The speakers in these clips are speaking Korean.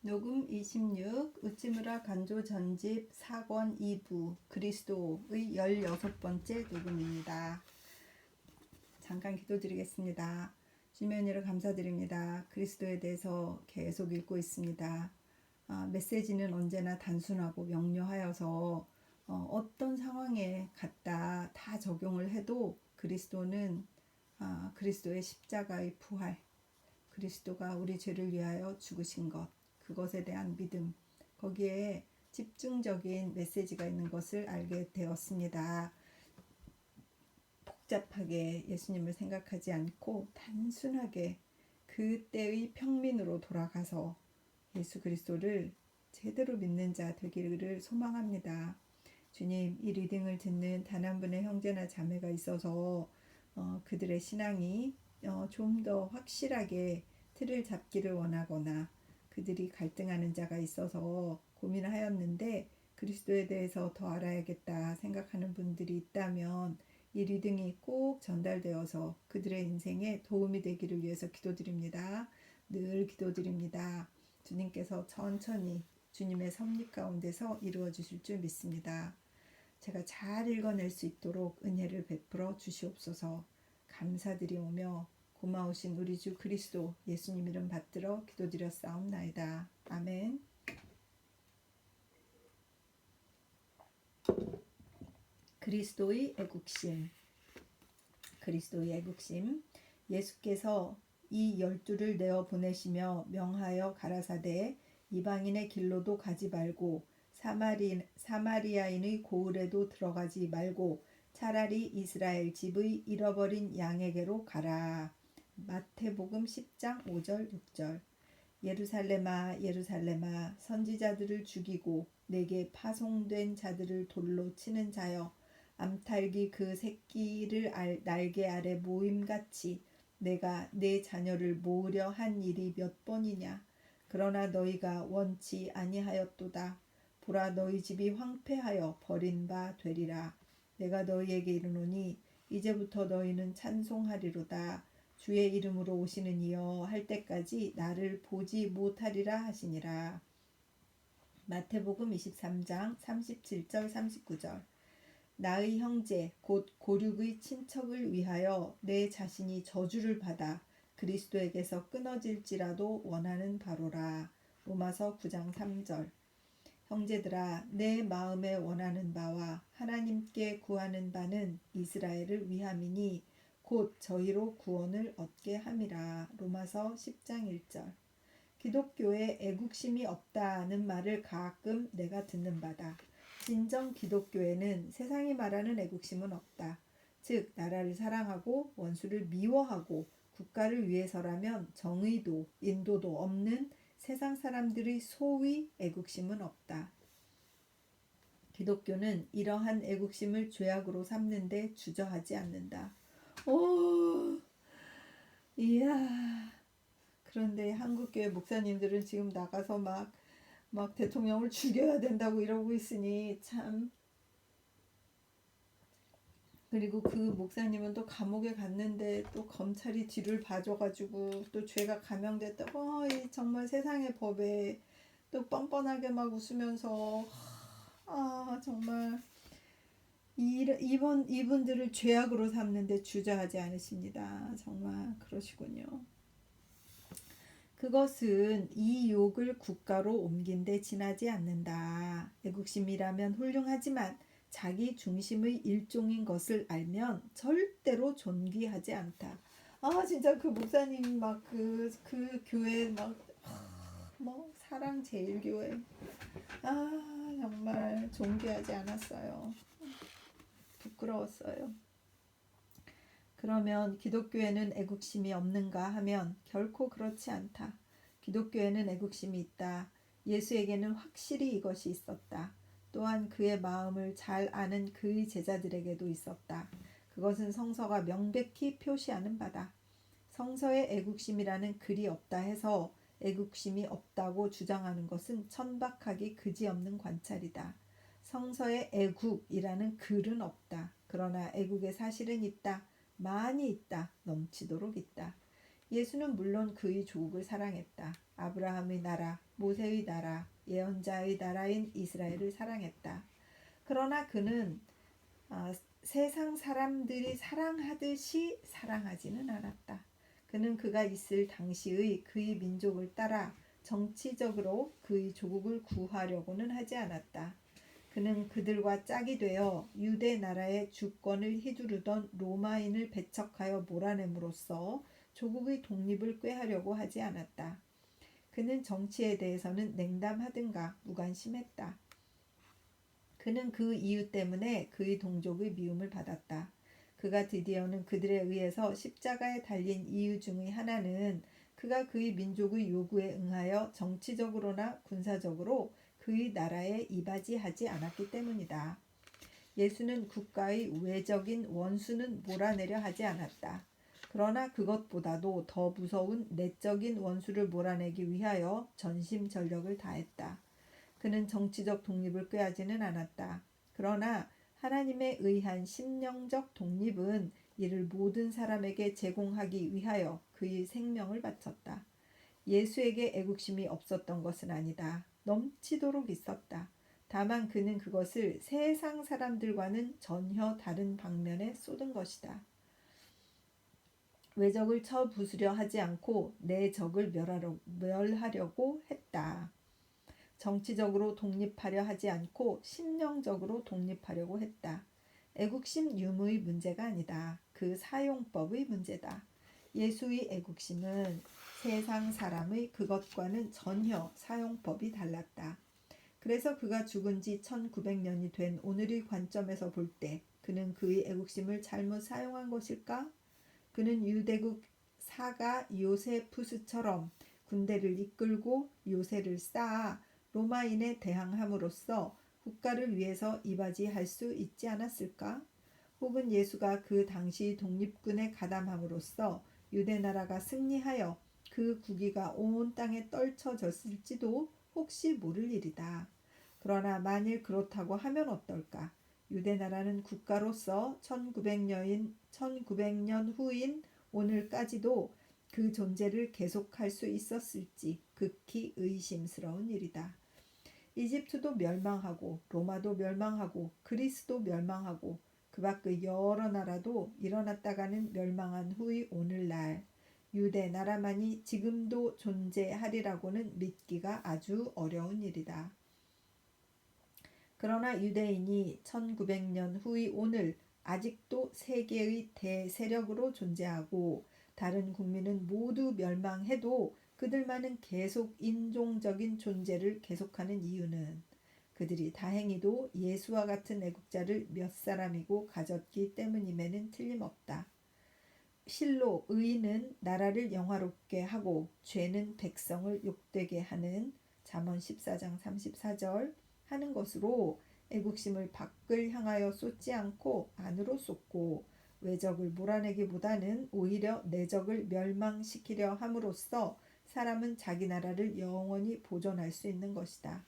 녹음 26 우찌무라 간조 전집 4권 2부 그리스도의 16번째 녹음입니다. 잠깐 기도드리겠습니다. 주님의 은혜를 감사드립니다. 그리스도에 대해서 계속 읽고 있습니다. 메시지는 언제나 단순하고 명료하여서 어떤 상황에 갖다 다 적용을 해도 그리스도는 그리스도의 십자가의 부활, 그리스도가 우리 죄를 위하여 죽으신 것, 그것에 대한 믿음, 거기에 집중적인 메시지가 있는 것을 알게 되었습니다. 복잡하게 예수님을 생각하지 않고 단순하게 그때의 평민으로 돌아가서 예수 그리스도를 제대로 믿는 자 되기를 소망합니다. 주님, 이 리딩을 듣는 단 한 분의 형제나 자매가 있어서 그들의 신앙이 좀 더 확실하게 틀을 잡기를 원하거나 그들이 갈등하는 자가 있어서 고민하였는데 그리스도에 대해서 더 알아야겠다 생각하는 분들이 있다면 이 리딩이 꼭 전달되어서 그들의 인생에 도움이 되기를 위해서 기도드립니다. 늘 기도드립니다. 주님께서 천천히 주님의 섭리 가운데서 이루어 주실 줄 믿습니다. 제가 잘 읽어낼 수 있도록 은혜를 베풀어 주시옵소서. 감사드리오며 고마우신 우리 주 그리스도 예수님 이름 받들어 기도드렸사옵나이다. 아멘. 그리스도의 애국심. 그리스도의 애국심. 예수께서 이 12를 내어 보내시며 명하여 가라사대 이방인의 길로도 가지 말고 사마리아인의 고을에도 들어가지 말고 차라리 이스라엘 집의 잃어버린 양에게로 가라. 마태복음 10장 5절 6절. 예루살렘아 예루살렘아 선지자들을 죽이고 내게 파송된 자들을 돌로 치는 자여 암탉이 그 새끼를 날개 아래 모임같이 내가 내 자녀를 모으려 한 일이 몇 번이냐. 그러나 너희가 원치 아니하였도다. 보라 너희 집이 황폐하여 버린 바 되리라. 내가 너희에게 이르노니 이제부터 너희는 찬송하리로다. 주의 이름으로 오시는 이여 할 때까지 나를 보지 못하리라 하시니라. 마태복음 23장 37절 39절. 나의 형제 곧 고륙의 친척을 위하여 내 자신이 저주를 받아 그리스도에게서 끊어질지라도 원하는 바로라. 로마서 9장 3절. 형제들아 내 마음에 원하는 바와 하나님께 구하는 바는 이스라엘을 위함이니 곧 저희로 구원을 얻게 함이라. 로마서 10장 1절. 기독교에 애국심이 없다는 말을 가끔 내가 듣는 바다. 진정 기독교에는 세상이 말하는 애국심은 없다. 즉 나라를 사랑하고 원수를 미워하고 국가를 위해서라면 정의도 인도도 없는 세상 사람들의 소위 애국심은 없다. 기독교는 이러한 애국심을 죄악으로 삼는데 주저하지 않는다. 오, 이야. 그런데 한국교회 목사님들은 지금 나가서 막 대통령을 죽여야 된다고 이러고 있으니 참. 그리고 그 목사님은 또 감옥에 갔는데 또 검찰이 뒤를 봐줘가지고 또 죄가 감형됐다고 정말 세상의 법에 또 뻔뻔하게 막 웃으면서 정말 이분들을 죄악으로 삼는데 주저하지 않으십니다. 정말 그러시군요. 그것은 이 욕을 국가로 옮긴 데 지나지 않는다. 애국심이라면 훌륭하지만 자기 중심의 일종인 것을 알면 절대로 존귀하지 않다. 진짜 그 목사님 막 그 교회 뭐 사랑제일교회 정말 존귀하지 않았어요. 부끄러웠어요. 그러면 기독교에는 애국심이 없는가 하면 결코 그렇지 않다. 기독교에는 애국심이 있다. 예수에게는 확실히 이것이 있었다. 또한 그의 마음을 잘 아는 그의 제자들에게도 있었다. 그것은 성서가 명백히 표시하는 바다. 성서에 애국심이라는 글이 없다 해서 애국심이 없다고 주장하는 것은 천박하기 그지없는 관찰이다. 성서에 애국이라는 글은 없다. 그러나 애국의 사실은 있다. 많이 있다. 넘치도록 있다. 예수는 물론 그의 조국을 사랑했다. 아브라함의 나라, 모세의 나라, 예언자의 나라인 이스라엘을 사랑했다. 그러나 그는 세상 사람들이 사랑하듯이 사랑하지는 않았다. 그는 그가 있을 당시의 그의 민족을 따라 정치적으로 그의 조국을 구하려고는 하지 않았다. 그는 그들과 짝이 되어 유대 나라의 주권을 휘두르던 로마인을 배척하여 몰아냄으로써 조국의 독립을 꾀하려고 하지 않았다. 그는 정치에 대해서는 냉담하든가 무관심했다. 그는 그 이유 때문에 그의 동족의 미움을 받았다. 그가 드디어는 그들에 의해서 십자가에 달린 이유 중의 하나는 그가 그의 민족의 요구에 응하여 정치적으로나 군사적으로 그의 나라에 이바지하지 않았기 때문이다. 예수는 국가의 외적인 원수는 몰아내려 하지 않았다. 그러나 그것보다도 더 무서운 내적인 원수를 몰아내기 위하여 전심전력을 다했다. 그는 정치적 독립을 꾀하지는 않았다. 그러나 하나님에 의한 심령적 독립은 이를 모든 사람에게 제공하기 위하여 그의 생명을 바쳤다. 예수에게 애국심이 없었던 것은 아니다. 넘치도록 있었다. 다만 그는 그것을 세상 사람들과는 전혀 다른 방면에 쏟은 것이다. 외적을 쳐부수려 하지 않고 내 적을 멸하려고 했다. 정치적으로 독립하려 하지 않고 심령적으로 독립하려고 했다. 애국심 유무의 문제가 아니다. 그 사용법의 문제다. 예수의 애국심은 세상 사람의 그것과는 전혀 사용법이 달랐다. 그래서 그가 죽은 지 1900년이 된 오늘의 관점에서 볼 때 그는 그의 애국심을 잘못 사용한 것일까? 그는 유대국 사가 요세푸스처럼 군대를 이끌고 요새를 쌓아 로마인에 대항함으로써 국가를 위해서 이바지할 수 있지 않았을까? 혹은 예수가 그 당시 독립군에 가담함으로써 유대나라가 승리하여 그 국위가 온 땅에 떨쳐졌을지도 혹시 모를 일이다. 그러나 만일 그렇다고 하면 어떨까? 유대나라는 국가로서 1900년 후인 오늘까지도 그 존재를 계속할 수 있었을지 극히 의심스러운 일이다. 이집트도 멸망하고 로마도 멸망하고 그리스도 멸망하고 그 밖의 여러 나라도 일어났다가는 멸망한 후의 오늘날 유대 나라만이 지금도 존재하리라고는 믿기가 아주 어려운 일이다. 그러나 유대인이 1900년 후의 오늘 아직도 세계의 대세력으로 존재하고 다른 국민은 모두 멸망해도 그들만은 계속 인종적인 존재를 계속하는 이유는 그들이 다행히도 예수와 같은 애국자를 몇 사람이고 가졌기 때문임에는 틀림없다. 실로 의인은 나라를 영화롭게 하고 죄는 백성을 욕되게 하는 잠언 14장 34절 하는 것으로 애국심을 밖을 향하여 쏟지 않고 안으로 쏟고 외적을 몰아내기보다는 오히려 내적을 멸망시키려 함으로써 사람은 자기 나라를 영원히 보존할 수 있는 것이다.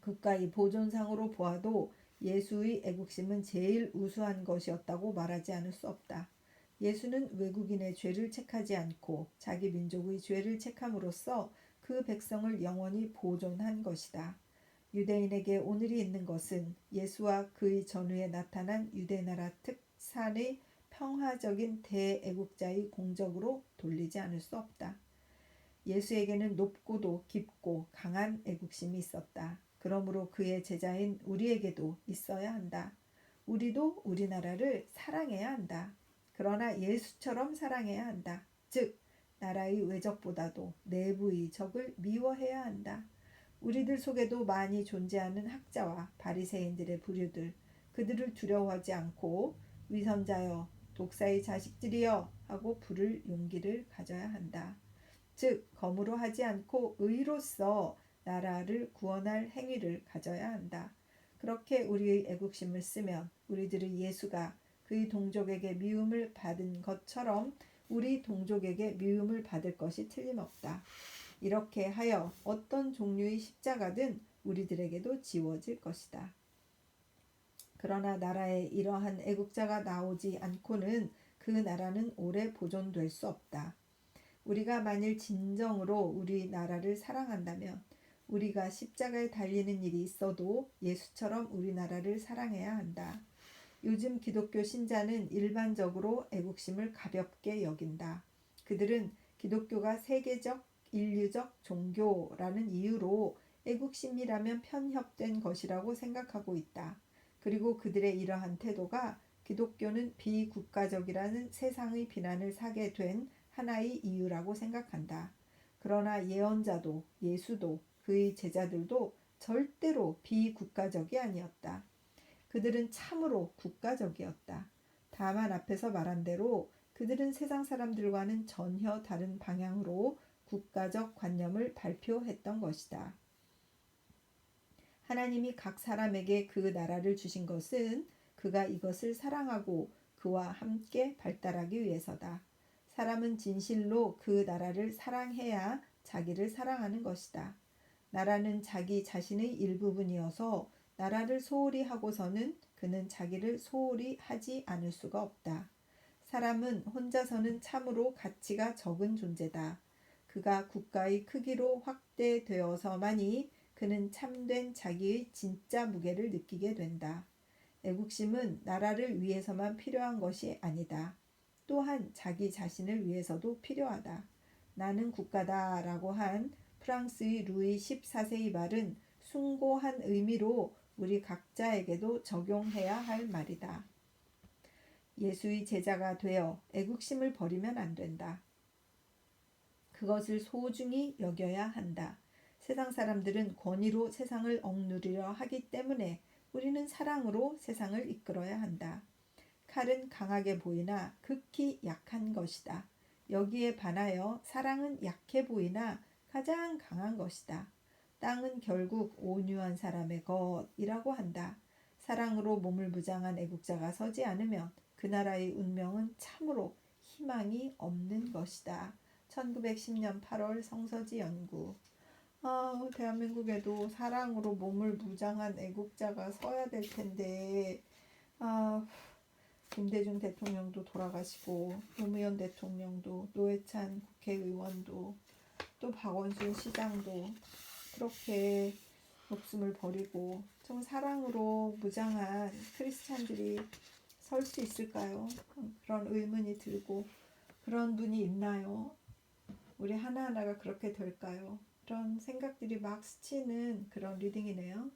국가의 보존상으로 보아도 예수의 애국심은 제일 우수한 것이었다고 말하지 않을 수 없다. 예수는 외국인의 죄를 책하지 않고 자기 민족의 죄를 책함으로써 그 백성을 영원히 보존한 것이다. 유대인에게 오늘이 있는 것은 예수와 그의 전후에 나타난 유대나라 특산의 평화적인 대애국자의 공적으로 돌리지 않을 수 없다. 예수에게는 높고도 깊고 강한 애국심이 있었다. 그러므로 그의 제자인 우리에게도 있어야 한다. 우리도 우리나라를 사랑해야 한다. 그러나 예수처럼 사랑해야 한다. 즉 나라의 외적보다도 내부의 적을 미워해야 한다. 우리들 속에도 많이 존재하는 학자와 바리새인들의 부류들, 그들을 두려워하지 않고 위선자여 독사의 자식들이여 하고 부를 용기를 가져야 한다. 즉 검으로 하지 않고 의로써 나라를 구원할 행위를 가져야 한다. 그렇게 우리의 애국심을 쓰면 우리들의 예수가 그의 동족에게 미움을 받은 것처럼 우리 동족에게 미움을 받을 것이 틀림없다. 이렇게 하여 어떤 종류의 십자가든 우리들에게도 지워질 것이다. 그러나 나라에 이러한 애국자가 나오지 않고는 그 나라는 오래 보존될 수 없다. 우리가 만일 진정으로 우리나라를 사랑한다면 우리가 십자가에 달리는 일이 있어도 예수처럼 우리나라를 사랑해야 한다. 요즘 기독교 신자는 일반적으로 애국심을 가볍게 여긴다. 그들은 기독교가 세계적, 인류적 종교라는 이유로 애국심이라면 편협된 것이라고 생각하고 있다. 그리고 그들의 이러한 태도가 기독교는 비국가적이라는 세상의 비난을 사게 된 하나의 이유라고 생각한다. 그러나 예언자도 예수도 그의 제자들도 절대로 비국가적이 아니었다. 그들은 참으로 국가적이었다. 다만 앞에서 말한 대로 그들은 세상 사람들과는 전혀 다른 방향으로 국가적 관념을 발표했던 것이다. 하나님이 각 사람에게 그 나라를 주신 것은 그가 이것을 사랑하고 그와 함께 발달하기 위해서다. 사람은 진실로 그 나라를 사랑해야 자기를 사랑하는 것이다. 나라는 자기 자신의 일부분이어서 나라를 소홀히 하고서는 그는 자기를 소홀히 하지 않을 수가 없다. 사람은 혼자서는 참으로 가치가 적은 존재다. 그가 국가의 크기로 확대되어서만이 그는 참된 자기의 진짜 무게를 느끼게 된다. 애국심은 나라를 위해서만 필요한 것이 아니다. 또한 자기 자신을 위해서도 필요하다. 나는 국가다 라고 한 프랑스의 루이 14세의 말은 숭고한 의미로 우리 각자에게도 적용해야 할 말이다. 예수의 제자가 되어 애국심을 버리면 안 된다. 그것을 소중히 여겨야 한다. 세상 사람들은 권위로 세상을 억누르려 하기 때문에 우리는 사랑으로 세상을 이끌어야 한다. 칼은 강하게 보이나 극히 약한 것이다. 여기에 반하여 사랑은 약해 보이나 가장 강한 것이다. 땅은 결국 온유한 사람의 것이라고 한다. 사랑으로 몸을 무장한 애국자가 서지 않으면 그 나라의 운명은 참으로 희망이 없는 것이다. 1910년 8월 성서지 연구. 대한민국에도 사랑으로 몸을 무장한 애국자가 서야 될 텐데, 김대중 대통령도 돌아가시고, 노무현 대통령도, 노회찬 국회의원도, 또 박원순 시장도 그렇게 목숨을 버리고, 좀 사랑으로 무장한 크리스찬들이 설 수 있을까요? 그런 의문이 들고, 그런 분이 있나요? 우리 하나하나가 그렇게 될까요? 그런 생각들이 막 스치는 그런 리딩이네요.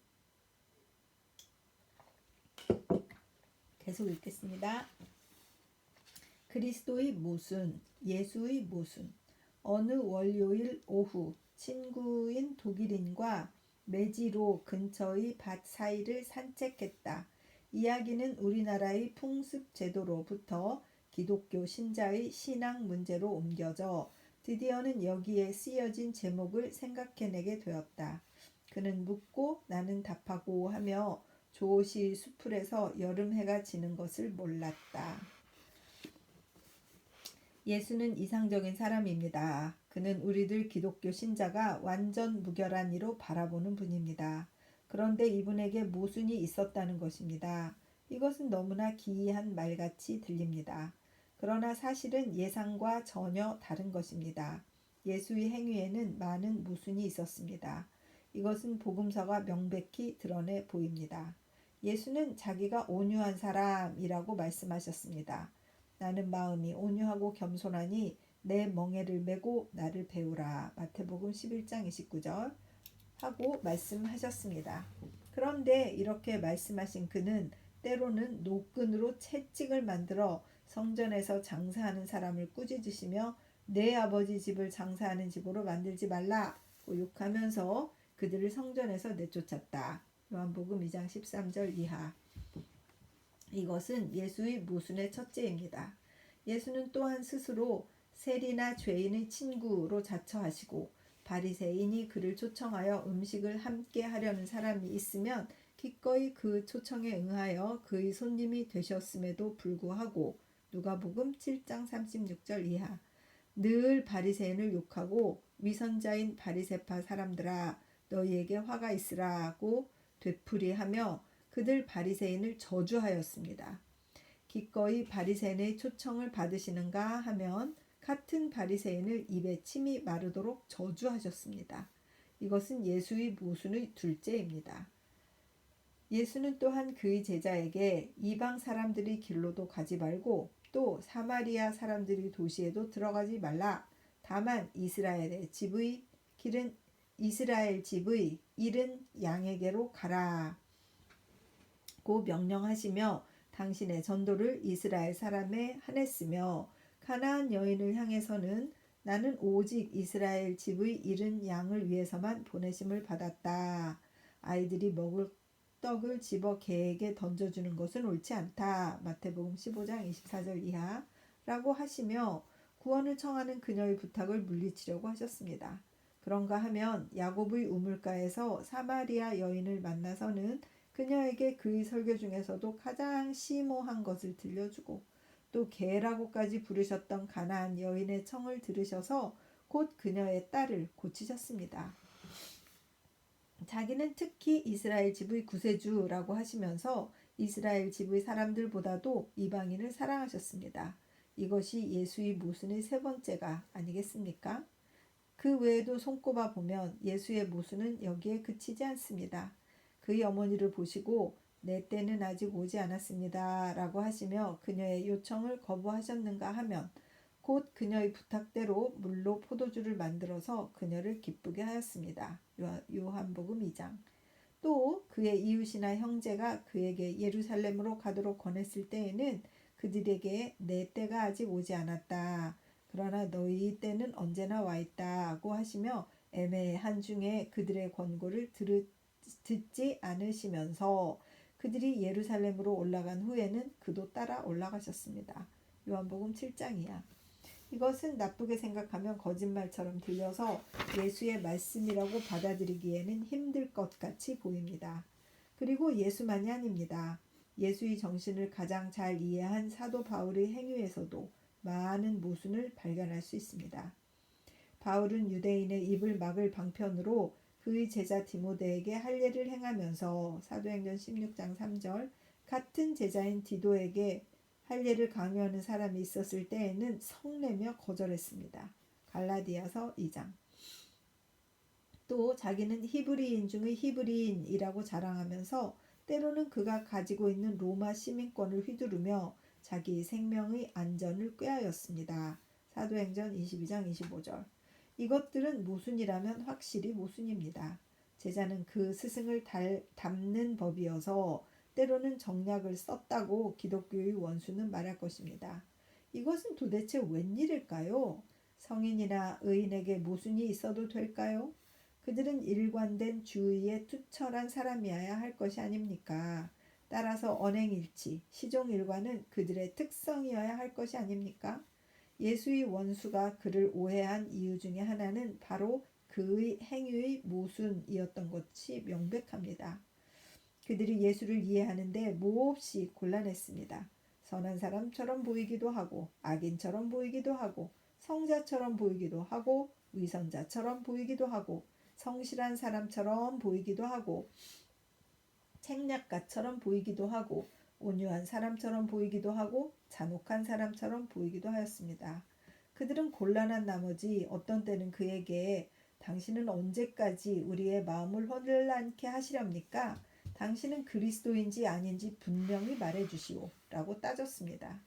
계속 읽겠습니다. 그리스도의 모순, 예수의 모순. 어느 월요일 오후 친구인 독일인과 매지로 근처의 밭 사이를 산책했다. 이야기는 우리나라의 풍습 제도로부터 기독교 신자의 신앙 문제로 옮겨져 드디어는 여기에 쓰여진 제목을 생각해내게 되었다. 그는 묻고 나는 답하고 하며 조시 수풀에서 여름해가 지는 것을 몰랐다. 예수는 이상적인 사람입니다. 그는 우리들 기독교 신자가 완전 무결한 이로 바라보는 분입니다. 그런데 이분에게 모순이 있었다는 것입니다. 이것은 너무나 기이한 말같이 들립니다. 그러나 사실은 예상과 전혀 다른 것입니다. 예수의 행위에는 많은 모순이 있었습니다. 이것은 복음서가 명백히 드러내 보입니다. 예수는 자기가 온유한 사람이라고 말씀하셨습니다. 나는 마음이 온유하고 겸손하니 내 멍에를 메고 나를 배우라. 마태복음 11장 29절 하고 말씀하셨습니다. 그런데 이렇게 말씀하신 그는 때로는 노끈으로 채찍을 만들어 성전에서 장사하는 사람을 꾸짖으시며 내 아버지 집을 장사하는 집으로 만들지 말라고 욕하면서 그들을 성전에서 내쫓았다. 요한복음 2장 13절 이하. 이것은 예수의 모순의 첫째입니다. 예수는 또한 스스로 세리나 죄인의 친구로 자처하시고 바리새인이 그를 초청하여 음식을 함께 하려는 사람이 있으면 기꺼이 그 초청에 응하여 그의 손님이 되셨음에도 불구하고 누가복음 7장 36절 이하. 늘 바리새인을 욕하고 위선자인 바리새파 사람들아 너희에게 화가 있으라고 되풀이하며 그들 바리새인을 저주하였습니다. 기꺼이 바리새인의 초청을 받으시는가 하면 같은 바리새인을 입에 침이 마르도록 저주하셨습니다. 이것은 예수의 모순의 둘째입니다. 예수는 또한 그의 제자에게 이방 사람들이 길로도 가지 말고 또 사마리아 사람들이 도시에도 들어가지 말라. 다만 이스라엘 집의 이른 양에게로 가라. 고 명령하시며 당신의 전도를 이스라엘 사람에 한했으며 가나안 여인을 향해서는 나는 오직 이스라엘 집의 이른 양을 위해서만 보내심을 받았다. 아이들이 먹을 떡을 집어 개에게 던져주는 것은 옳지 않다. 마태복음 15장 24절 이하라고 하시며 구원을 청하는 그녀의 부탁을 물리치려고 하셨습니다. 그런가 하면 야곱의 우물가에서 사마리아 여인을 만나서는 그녀에게 그의 설교 중에서도 가장 심오한 것을 들려주고 또 개라고까지 부르셨던 가나안 여인의 청을 들으셔서 곧 그녀의 딸을 고치셨습니다. 자기는 특히 이스라엘 집의 구세주라고 하시면서 이스라엘 집의 사람들보다도 이방인을 사랑하셨습니다. 이것이 예수의 모순의 세 번째가 아니겠습니까? 그 외에도 손꼽아 보면 예수의 모순은 여기에 그치지 않습니다. 그의 어머니를 보시고 내 때는 아직 오지 않았습니다 라고 하시며 그녀의 요청을 거부하셨는가 하면 곧 그녀의 부탁대로 물로 포도주를 만들어서 그녀를 기쁘게 하였습니다. 요한복음 2장. 또 그의 이웃이나 형제가 그에게 예루살렘으로 가도록 권했을 때에는 그들에게 내 때가 아직 오지 않았다. 그러나 너희 때는 언제나 와 있다고 하시며 애매한 중에 그들의 권고를 듣지 않으시면서 그들이 예루살렘으로 올라간 후에는 그도 따라 올라가셨습니다. 요한복음 7장이야. 이것은 나쁘게 생각하면 거짓말처럼 들려서 예수의 말씀이라고 받아들이기에는 힘들 것 같이 보입니다. 그리고 예수만이 아닙니다. 예수의 정신을 가장 잘 이해한 사도 바울의 행위에서도 많은 모순을 발견할 수 있습니다. 바울은 유대인의 입을 막을 방편으로 그의 제자 디모데에게 할례를 행하면서 사도행전 16장 3절 같은 제자인 디도에게 할례를 강요하는 사람이 있었을 때에는 성내며 거절했습니다. 갈라디아서 2장. 또 자기는 히브리인 중의 히브리인이라고 자랑하면서 때로는 그가 가지고 있는 로마 시민권을 휘두르며 자기 생명의 안전을 꾀하였습니다. 사도행전 22장 25절. 이것들은 모순이라면 확실히 모순입니다. 제자는 그 스승을 닮는 법이어서 때로는 정략을 썼다고 기독교의 원수는 말할 것입니다. 이것은 도대체 웬일일까요? 성인이나 의인에게 모순이 있어도 될까요? 그들은 일관된 주의에 투철한 사람이어야 할 것이 아닙니까? 따라서 언행일치, 시종일관은 그들의 특성이어야 할 것이 아닙니까? 예수의 원수가 그를 오해한 이유 중에 하나는 바로 그의 행위의 모순이었던 것이 명백합니다. 그들이 예수를 이해하는데 몹시 곤란했습니다. 선한 사람처럼 보이기도 하고 악인처럼 보이기도 하고 성자처럼 보이기도 하고 위선자처럼 보이기도 하고 성실한 사람처럼 보이기도 하고 책략가처럼 보이기도 하고 온유한 사람처럼 보이기도 하고 잔혹한 사람처럼 보이기도 하였습니다. 그들은 곤란한 나머지 어떤 때는 그에게 당신은 언제까지 우리의 마음을 혼란케 하시렵니까? 당신은 그리스도인지 아닌지 분명히 말해주시오 라고 따졌습니다.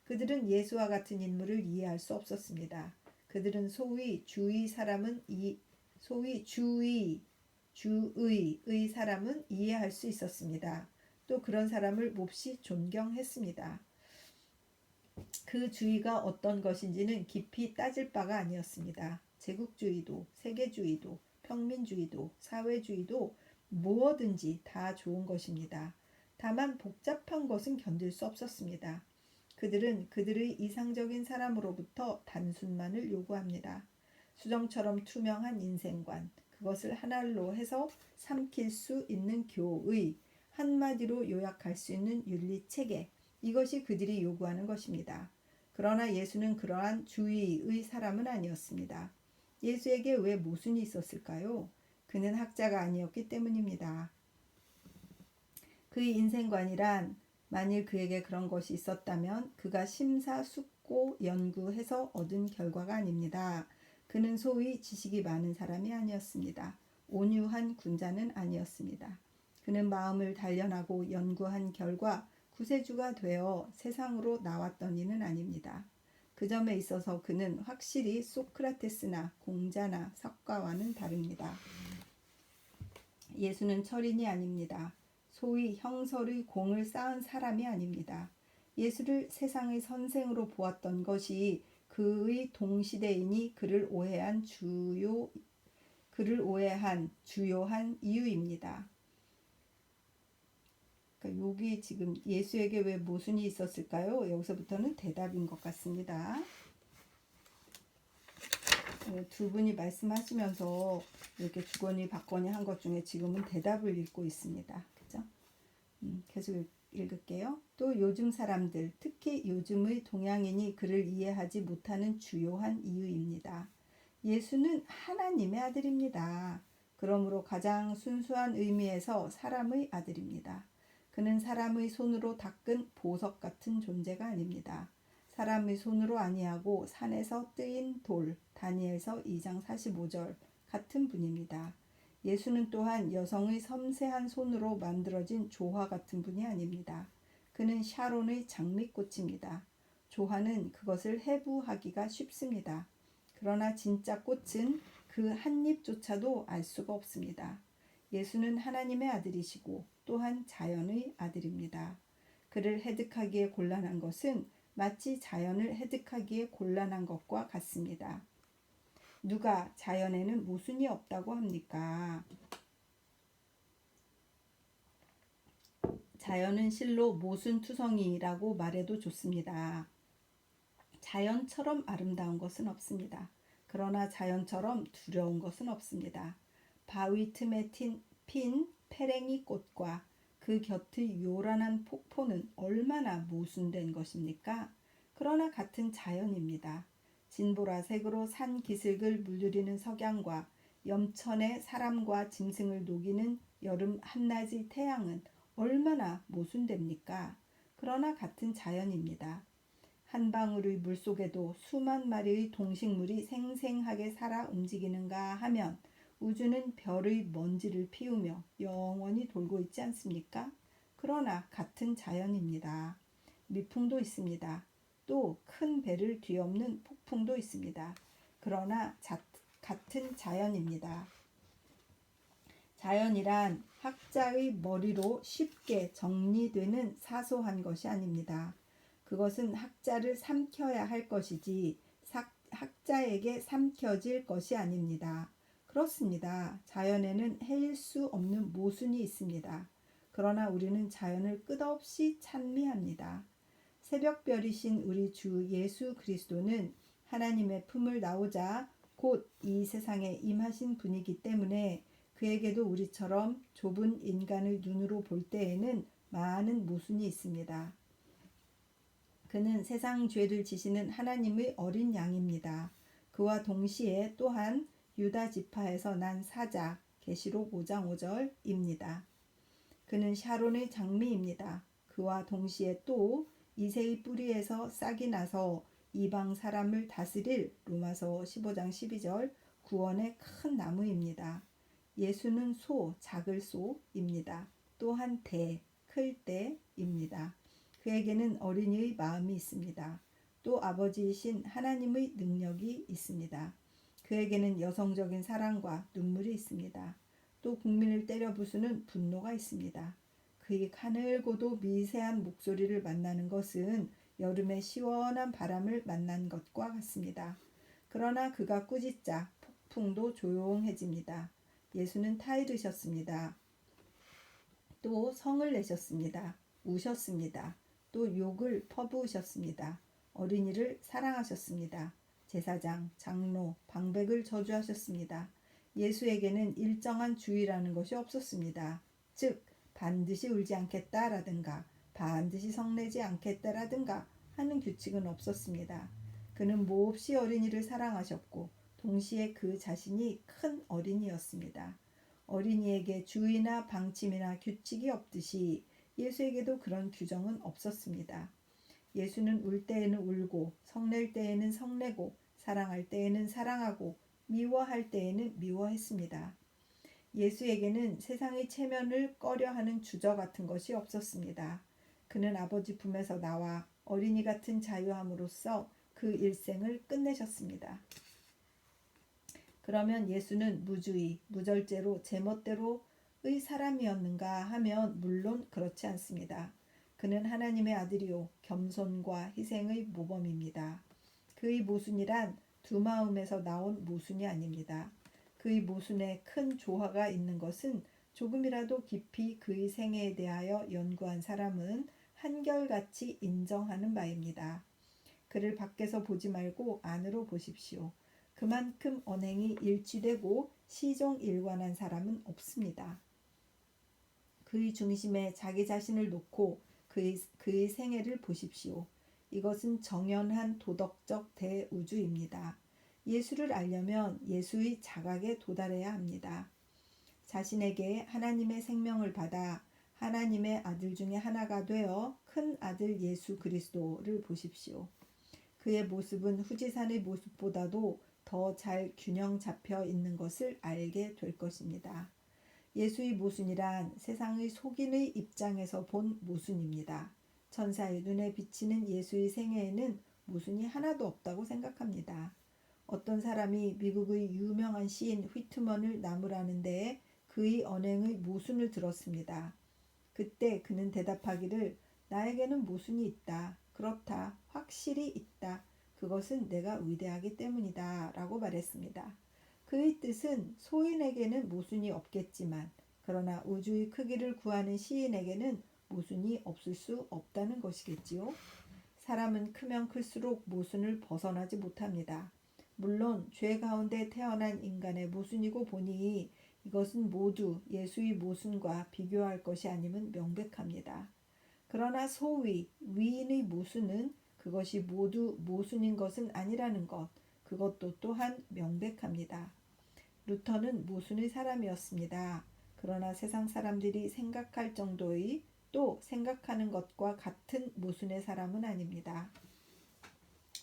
그들은 예수와 같은 인물을 이해할 수 없었습니다. 그들은 소위 주의 사람은 이해할 수 있었습니다. 또 그런 사람을 몹시 존경했습니다. 그 주의가 어떤 것인지는 깊이 따질 바가 아니었습니다. 제국주의도, 세계주의도, 평민주의도, 사회주의도 무엇든지 다 좋은 것입니다. 다만 복잡한 것은 견딜 수 없었습니다. 그들은 그들의 이상적인 사람으로부터 단순만을 요구합니다. 수정처럼 투명한 인생관, 그것을 하나로 해서 삼킬 수 있는 교의, 한마디로 요약할 수 있는 윤리체계, 이것이 그들이 요구하는 것입니다. 그러나 예수는 그러한 주의의 사람은 아니었습니다. 예수에게 왜 모순이 있었을까요? 그는 학자가 아니었기 때문입니다. 그의 인생관이란 만일 그에게 그런 것이 있었다면 그가 심사숙고 연구해서 얻은 결과가 아닙니다. 그는 소위 지식이 많은 사람이 아니었습니다. 온유한 군자는 아니었습니다. 그는 마음을 단련하고 연구한 결과 구세주가 되어 세상으로 나왔던 이는 아닙니다. 그 점에 있어서 그는 확실히 소크라테스나 공자나 석가와는 다릅니다. 예수는 철인이 아닙니다. 소위 형설의 공을 쌓은 사람이 아닙니다. 예수를 세상의 선생으로 보았던 것이 그의 동시대인이 그를 오해한 주요한 이유입니다. 그러니까 여기 지금 예수에게 왜 모순이 있었을까요? 여기서부터는 대답인 것 같습니다. 두 분이 말씀하시면서 이렇게 주거니 받거니 한 것 중에 지금은 대답을 읽고 있습니다. 그죠? 계속 읽을게요. 또 요즘 사람들, 특히 요즘의 동양인이 그를 이해하지 못하는 주요한 이유입니다. 예수는 하나님의 아들입니다. 그러므로 가장 순수한 의미에서 사람의 아들입니다. 그는 사람의 손으로 닦은 보석 같은 존재가 아닙니다. 사람의 손으로 아니하고 산에서 뜨인 돌, 다니엘서 2장 45절 같은 분입니다. 예수는 또한 여성의 섬세한 손으로 만들어진 조화 같은 분이 아닙니다. 그는 샤론의 장미꽃입니다. 조화는 그것을 해부하기가 쉽습니다. 그러나 진짜 꽃은 그 한 잎조차도 알 수가 없습니다. 예수는 하나님의 아들이시고 또한 자연의 아들입니다. 그를 해득하기에 곤란한 것은 마치 자연을 해득하기에 곤란한 것과 같습니다. 누가 자연에는 모순이 없다고 합니까? 자연은 실로 모순투성이라고 말해도 좋습니다. 자연처럼 아름다운 것은 없습니다. 그러나 자연처럼 두려운 것은 없습니다. 바위 틈에 핀 페랭이 꽃과 그 곁의 요란한 폭포는 얼마나 모순된 것입니까? 그러나 같은 자연입니다. 진보라색으로 산 기슭을 물들이는 석양과 염천의 사람과 짐승을 녹이는 여름 한낮의 태양은 얼마나 모순됩니까? 그러나 같은 자연입니다. 한 방울의 물 속에도 수만 마리의 동식물이 생생하게 살아 움직이는가 하면 우주는 별의 먼지를 피우며 영원히 돌고 있지 않습니까? 그러나 같은 자연입니다. 미풍도 있습니다. 또 큰 배를 뒤엎는 폭풍도 있습니다. 그러나 같은 자연입니다. 자연이란 학자의 머리로 쉽게 정리되는 사소한 것이 아닙니다. 그것은 학자를 삼켜야 할 것이지 학자에게 삼켜질 것이 아닙니다. 그렇습니다. 자연에는 헤일 수 없는 모순이 있습니다. 그러나 우리는 자연을 끝없이 찬미합니다. 새벽별이신 우리 주 예수 그리스도는 하나님의 품을 나오자 곧 이 세상에 임하신 분이기 때문에 그에게도 우리처럼 좁은 인간의 눈으로 볼 때에는 많은 모순이 있습니다. 그는 세상 죄를 지시는 하나님의 어린 양입니다. 그와 동시에 또한 유다 지파에서 난 사자 계시록 5장 5절입니다. 그는 샤론의 장미입니다. 그와 동시에 또 이새의 뿌리에서 싹이 나서 이방 사람을 다스릴 로마서 15장 12절 구원의 큰 나무입니다. 예수는 작을 소입니다. 또한 클 때입니다. 그에게는 어린이의 마음이 있습니다. 또 아버지이신 하나님의 능력이 있습니다. 그에게는 여성적인 사랑과 눈물이 있습니다. 또 국민을 때려 부수는 분노가 있습니다. 그의 가늘고도 미세한 목소리를 만나는 것은 여름의 시원한 바람을 만난 것과 같습니다. 그러나 그가 꾸짖자 폭풍도 조용해집니다. 예수는 타이르셨습니다. 또 성을 내셨습니다. 우셨습니다. 또 욕을 퍼부으셨습니다. 어린이를 사랑하셨습니다. 제사장, 장로, 방백을 저주하셨습니다. 예수에게는 일정한 주의라는 것이 없었습니다. 즉 반드시 울지 않겠다라든가 반드시 성내지 않겠다라든가 하는 규칙은 없었습니다. 그는 몹시 어린이를 사랑하셨고 동시에 그 자신이 큰 어린이였습니다. 어린이에게 주의나 방침이나 규칙이 없듯이 예수에게도 그런 규정은 없었습니다. 예수는 울 때에는 울고, 성낼 때에는 성내고, 사랑할 때에는 사랑하고, 미워할 때에는 미워했습니다. 예수에게는 세상의 체면을 꺼려하는 주저 같은 것이 없었습니다. 그는 아버지 품에서 나와 어린이 같은 자유함으로써 그 일생을 끝내셨습니다. 그러면 예수는 무주의, 무절제로 제멋대로의 사람이었는가 하면 물론 그렇지 않습니다. 그는 하나님의 아들이요 겸손과 희생의 모범입니다. 그의 모순이란 두 마음에서 나온 모순이 아닙니다. 그의 모순에 큰 조화가 있는 것은 조금이라도 깊이 그의 생애에 대하여 연구한 사람은 한결같이 인정하는 바입니다. 그를 밖에서 보지 말고 안으로 보십시오. 그만큼 언행이 일치되고 시종일관한 사람은 없습니다. 그의 중심에 자기 자신을 놓고 그의 생애를 보십시오. 이것은 정연한 도덕적 대우주입니다. 예수를 알려면 예수의 자각에 도달해야 합니다. 자신에게 하나님의 생명을 받아 하나님의 아들 중에 하나가 되어 큰 아들 예수 그리스도를 보십시오. 그의 모습은 후지산의 모습보다도 더 잘 균형 잡혀 있는 것을 알게 될 것입니다. 예수의 모순이란 세상의 속인의 입장에서 본 모순입니다. 천사의 눈에 비치는 예수의 생애에는 모순이 하나도 없다고 생각합니다. 어떤 사람이 미국의 유명한 시인 휘트먼을 나무라는 데에 그의 언행의 모순을 들었습니다. 그때 그는 대답하기를 나에게는 모순이 있다. 그렇다. 확실히 있다. 그것은 내가 위대하기 때문이다. 라고 말했습니다. 그의 뜻은 소인에게는 모순이 없겠지만 그러나 우주의 크기를 구하는 시인에게는 모순이 없을 수 없다는 것이겠지요. 사람은 크면 클수록 모순을 벗어나지 못합니다. 물론 죄 가운데 태어난 인간의 모순이고 보니 이것은 모두 예수의 모순과 비교할 것이 아님은 명백합니다. 그러나 소위 위인의 모순은 그것이 모두 모순인 것은 아니라는 것, 그것도 또한 명백합니다. 루터는 모순의 사람이었습니다. 그러나 세상 사람들이 생각할 정도의 또 생각하는 것과 같은 모순의 사람은 아닙니다.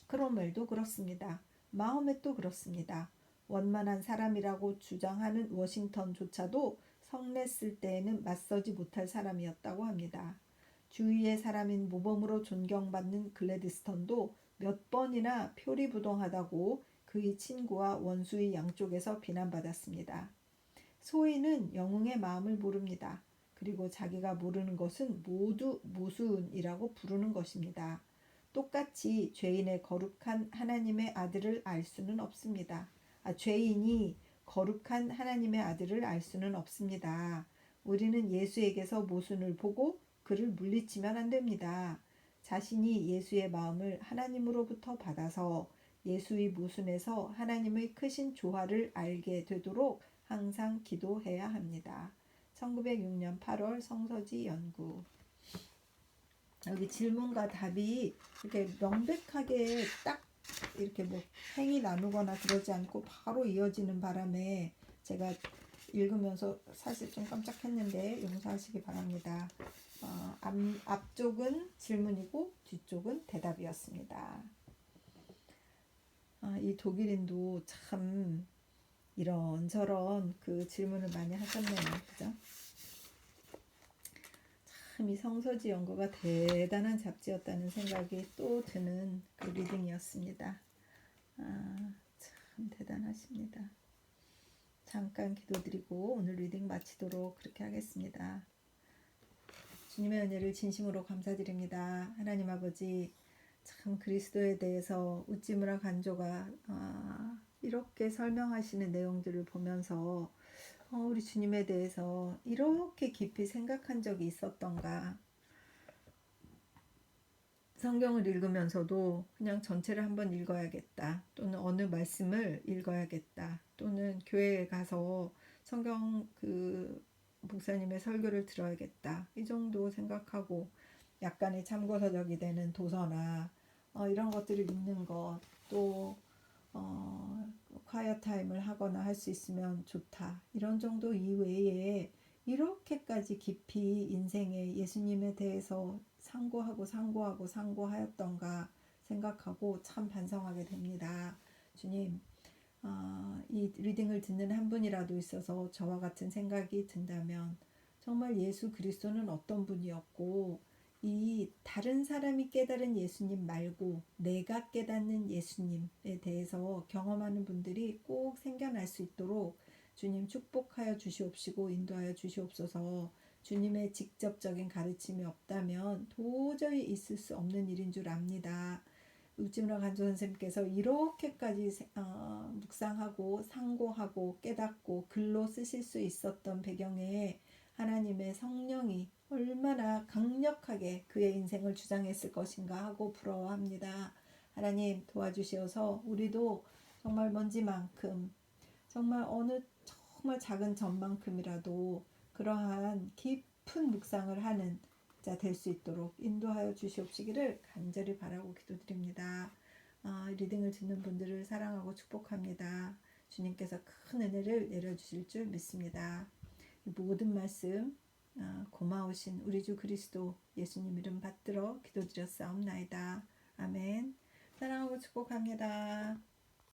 크롬웰도 그렇습니다. 마호멧도 그렇습니다. 원만한 사람이라고 주장하는 워싱턴조차도 성냈을 때에는 맞서지 못할 사람이었다고 합니다. 주위의 사람인 모범으로 존경받는 글래디스턴도 몇 번이나 표리부동하다고 그의 친구와 원수의 양쪽에서 비난받았습니다. 소인은 영웅의 마음을 모릅니다. 그리고 자기가 모르는 것은 모두 모순이라고 부르는 것입니다. 똑같이 죄인의 거룩한 하나님의 아들을 알 수는 없습니다. 죄인이 거룩한 하나님의 아들을 알 수는 없습니다. 우리는 예수에게서 모순을 보고 그를 물리치면 안 됩니다. 자신이 예수의 마음을 하나님으로부터 받아서 예수의 모순에서 하나님의 크신 조화를 알게 되도록 항상 기도해야 합니다. 1906년 8월 성서지 연구. 여기 질문과 답이 이렇게 명백하게 딱 이렇게 뭐 행이 나누거나 그러지 않고 바로 이어지는 바람에 제가 읽으면서 사실 좀 깜짝했는데 용서하시기 바랍니다. 앞쪽은 질문이고 뒤쪽은 대답이었습니다. 이 독일인도 참 이런저런 그 질문을 많이 하셨네요. 그죠? 참 이 성서지 연구가 대단한 잡지였다는 생각이 또 드는 그 리딩이었습니다. 참 대단하십니다. 잠깐 기도드리고 오늘 리딩 마치도록 그렇게 하겠습니다. 주님의 은혜를 진심으로 감사드립니다. 하나님 아버지, 참 그리스도에 대해서 우찌무라 간조가 이렇게 설명하시는 내용들을 보면서 우리 주님에 대해서 이렇게 깊이 생각한 적이 있었던가. 성경을 읽으면서도 그냥 전체를 한번 읽어야겠다. 또는 어느 말씀을 읽어야겠다. 또는 교회에 가서 성경 목사님의 설교를 들어야겠다. 이 정도 생각하고 약간의 참고서적이 되는 도서나 이런 것들을 읽는 것, 또 콰이어 타임을 하거나 할 수 있으면 좋다. 이런 정도 이외에 이렇게까지 깊이 인생에 예수님에 대해서 상고하였던가 생각하고 참 반성하게 됩니다. 주님, 이 리딩을 듣는 한 분이라도 있어서 저와 같은 생각이 든다면 정말 예수 그리스도는 어떤 분이었고 이 다른 사람이 깨달은 예수님 말고 내가 깨닫는 예수님에 대해서 경험하는 분들이 꼭 생겨날 수 있도록 주님 축복하여 주시옵시고 인도하여 주시옵소서. 주님의 직접적인 가르침이 없다면 도저히 있을 수 없는 일인 줄 압니다. 우찌무라 간조 선생님께서 이렇게까지 묵상하고 상고하고 깨닫고 글로 쓰실 수 있었던 배경에 하나님의 성령이 얼마나 강력하게 그의 인생을 주장했을 것인가 하고 부러워합니다. 하나님 도와주시어서 우리도 정말 먼지만큼 정말 어느 정말 작은 점만큼이라도 그러한 깊은 묵상을 하는 자 될 수 있도록 인도하여 주시옵시기를 간절히 바라고 기도드립니다. 리딩을 듣는 분들을 사랑하고 축복합니다. 주님께서 큰 은혜를 내려주실 줄 믿습니다. 모든 말씀 고마우신 우리 주 그리스도 예수님 이름 받들어 기도드렸사옵나이다. 아멘. 사랑하고 축복합니다.